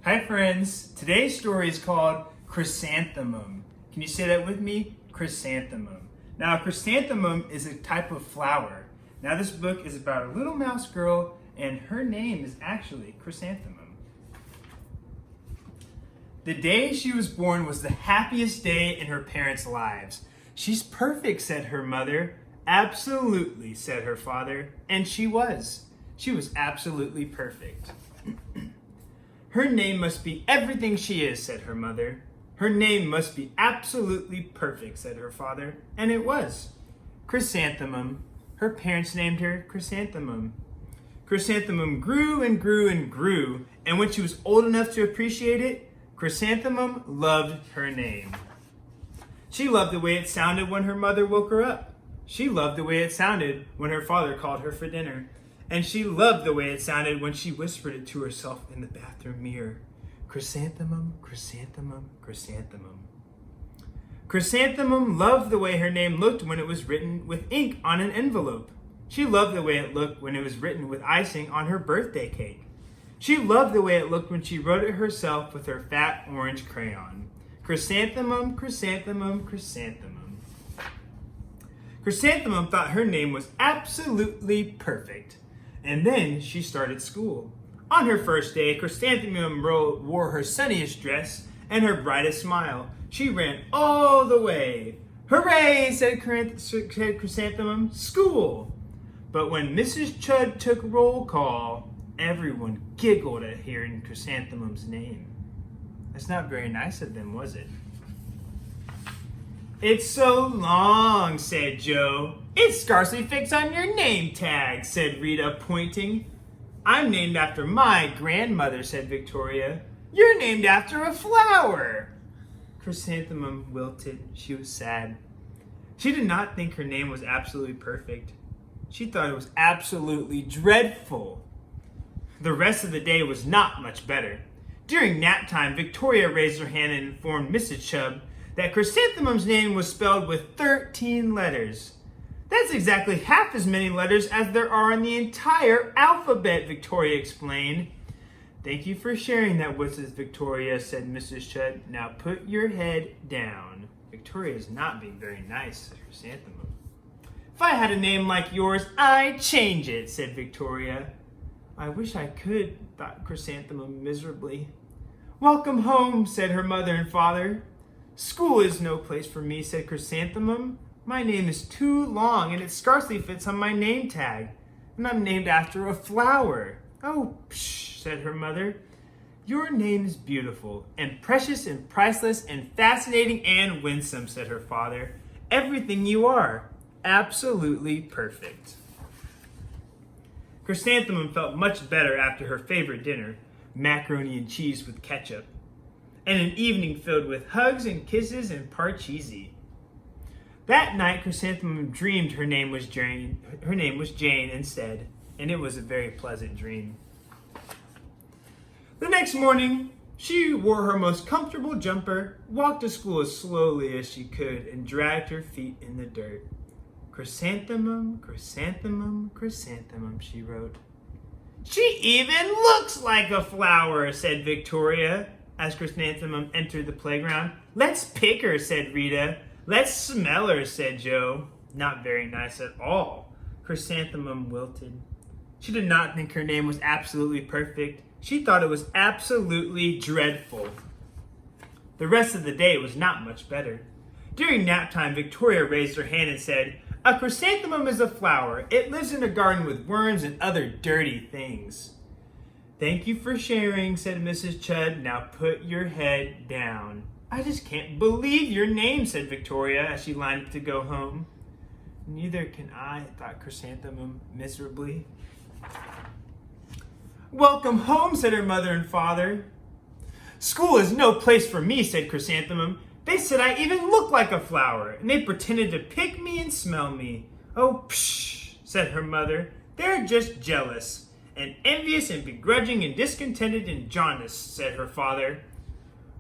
Hi friends, today's story is called Chrysanthemum. Can you say that with me? Chrysanthemum. Now a chrysanthemum is a type of flower. Now this book is about a little mouse girl and her name is actually Chrysanthemum. The day she was born was the happiest day in her parents' lives. She's perfect, said her mother. Absolutely, said her father. And she was. She was absolutely perfect. Her name must be everything she is, said her mother. Her name must be absolutely perfect, said her father. And it was. Chrysanthemum. Her parents named her Chrysanthemum. Chrysanthemum grew and grew and grew, and when she was old enough to appreciate it, Chrysanthemum loved her name. She loved the way it sounded when her mother woke her up. She loved the way it sounded when her father called her for dinner. And she loved the way it sounded when she whispered it to herself in the bathroom mirror. Chrysanthemum, chrysanthemum, chrysanthemum. Chrysanthemum loved the way her name looked when it was written with ink on an envelope. She loved the way it looked when it was written with icing on her birthday cake. She loved the way it looked when she wrote it herself with her fat orange crayon. Chrysanthemum, chrysanthemum, chrysanthemum. Chrysanthemum thought her name was absolutely perfect. And then she started school. On her first day, Chrysanthemum wore her sunniest dress and her brightest smile. She ran all the way. Hooray, said Chrysanthemum, school. But when Mrs. Chud took roll call, everyone giggled at hearing Chrysanthemum's name. That's not very nice of them, was it? It's so long, said Joe. It scarcely fits on your name tag, said Rita, pointing. I'm named after my grandmother, said Victoria. You're named after a flower. Chrysanthemum wilted. She was sad. She did not think her name was absolutely perfect. She thought it was absolutely dreadful. The rest of the day was not much better. During nap time, Victoria raised her hand and informed Mrs. Chubb that Chrysanthemum's name was spelled with 13 letters. That's exactly half as many letters as there are in the entire alphabet, Victoria explained. Thank you for sharing that with us, Victoria, said Mrs. Chud. Now put your head down. Victoria is not being very nice, said Chrysanthemum. If I had a name like yours, I'd change it, said Victoria. I wish I could, thought Chrysanthemum miserably. Welcome home, said her mother and father. School is no place for me, said Chrysanthemum. My name is too long and it scarcely fits on my name tag. And I'm named after a flower. Oh, psh, said her mother. Your name is beautiful and precious and priceless and fascinating and winsome, said her father. Everything you are. Absolutely perfect. Chrysanthemum felt much better after her favorite dinner, macaroni and cheese with ketchup, and an evening filled with hugs and kisses and parcheesi. That night, Chrysanthemum dreamed her name was Jane instead, and it was a very pleasant dream. The next morning, she wore her most comfortable jumper, walked to school as slowly as she could, and dragged her feet in the dirt. Chrysanthemum, chrysanthemum, chrysanthemum, she wrote. She even looks like a flower, said Victoria, as Chrysanthemum entered the playground. Let's pick her, said Rita. Let's smell her, said Joe. Not very nice at all. Chrysanthemum wilted. She did not think her name was absolutely perfect. She thought it was absolutely dreadful. The rest of the day was not much better. During nap time, Victoria raised her hand and said, a chrysanthemum is a flower. It lives in a garden with worms and other dirty things. Thank you for sharing, said Mrs. Chud. Now put your head down. I just can't believe your name, said Victoria as she lined up to go home. Neither can I, thought Chrysanthemum miserably. Welcome home, said her mother and father. School is no place for me, said Chrysanthemum. They said I even look like a flower, and they pretended to pick me and smell me. Oh, psh, said her mother. They're just jealous, and envious and begrudging and discontented and jaundiced, said her father.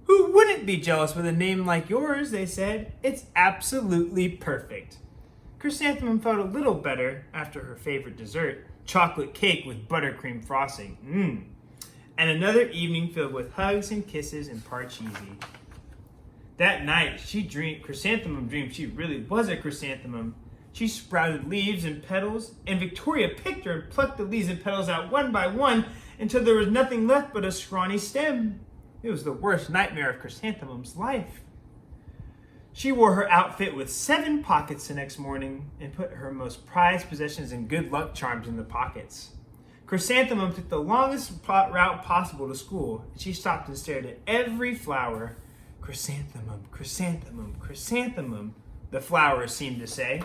Who wouldn't be jealous with a name like yours, they said. It's absolutely perfect. Chrysanthemum felt a little better after her favorite dessert, chocolate cake with buttercream frosting. and another evening filled with hugs and kisses and parcheesi. That night, Chrysanthemum dreamed she really was a chrysanthemum. She sprouted leaves and petals, and Victoria picked her and plucked the leaves and petals out one by one until there was nothing left but a scrawny stem. It was the worst nightmare of Chrysanthemum's life. She wore her outfit with 7 pockets the next morning and put her most prized possessions and good luck charms in the pockets. Chrysanthemum took the longest route possible to school, and she stopped and stared at every flower. Chrysanthemum, chrysanthemum, chrysanthemum, the flowers seemed to say.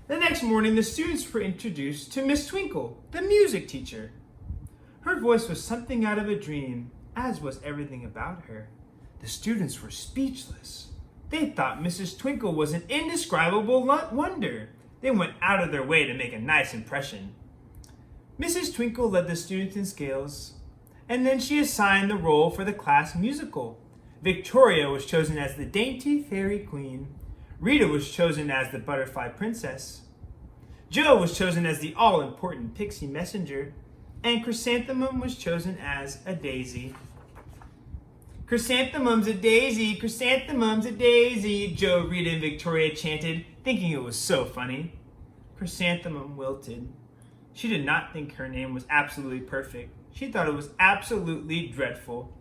The next morning, the students were introduced to Miss Twinkle, the music teacher. Her voice was something out of a dream, as was everything about her. The students were speechless. They thought Mrs. Twinkle was an indescribable wonder. They went out of their way to make a nice impression. Mrs. Twinkle led the students in scales, and then she assigned the role for the class musical. Victoria was chosen as the dainty fairy queen. Rita was chosen as the butterfly princess. Jo was chosen as the all-important pixie messenger, and Chrysanthemum was chosen as a daisy. Chrysanthemum's a daisy, chrysanthemum's a daisy, Jo, Rita, and Victoria chanted, thinking it was so funny. Chrysanthemum wilted. She did not think her name was absolutely perfect. She thought it was absolutely dreadful.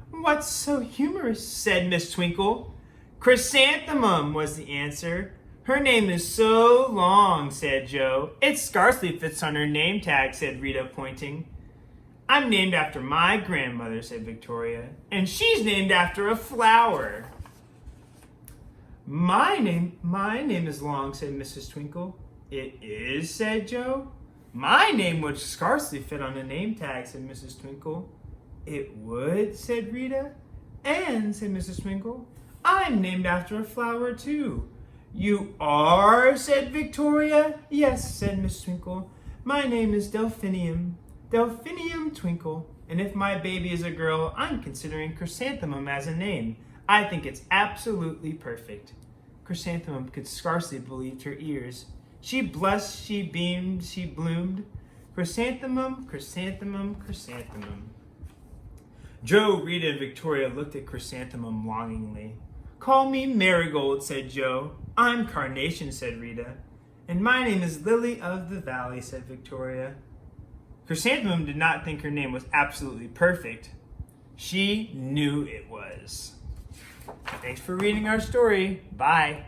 What's so humorous? Said Miss Twinkle. Chrysanthemum was the answer. Her name is so long, said Jo. It scarcely fits on her name tag, said Rita, pointing. I'm named after my grandmother, said Victoria, and she's named after a flower. My name is long, said Mrs. Twinkle. It is, said Jo. My name would scarcely fit on a name tag, said Mrs. Twinkle. It would, said Rita. And, said Mrs. Twinkle, I'm named after a flower, too. You are, said Victoria. Yes, said Miss Twinkle. My name is Delphinium Twinkle. And if my baby is a girl, I'm considering Chrysanthemum as a name. I think it's absolutely perfect. Chrysanthemum could scarcely believe her ears. She blushed, she beamed, she bloomed. Chrysanthemum, chrysanthemum, chrysanthemum. Jo, Rita, and Victoria looked at Chrysanthemum longingly. Call me Marigold, said Jo. I'm Carnation, said Rita. And my name is Lily of the Valley, said Victoria. Chrysanthemum did not think her name was absolutely perfect. She knew it was. Thanks for reading our story. Bye.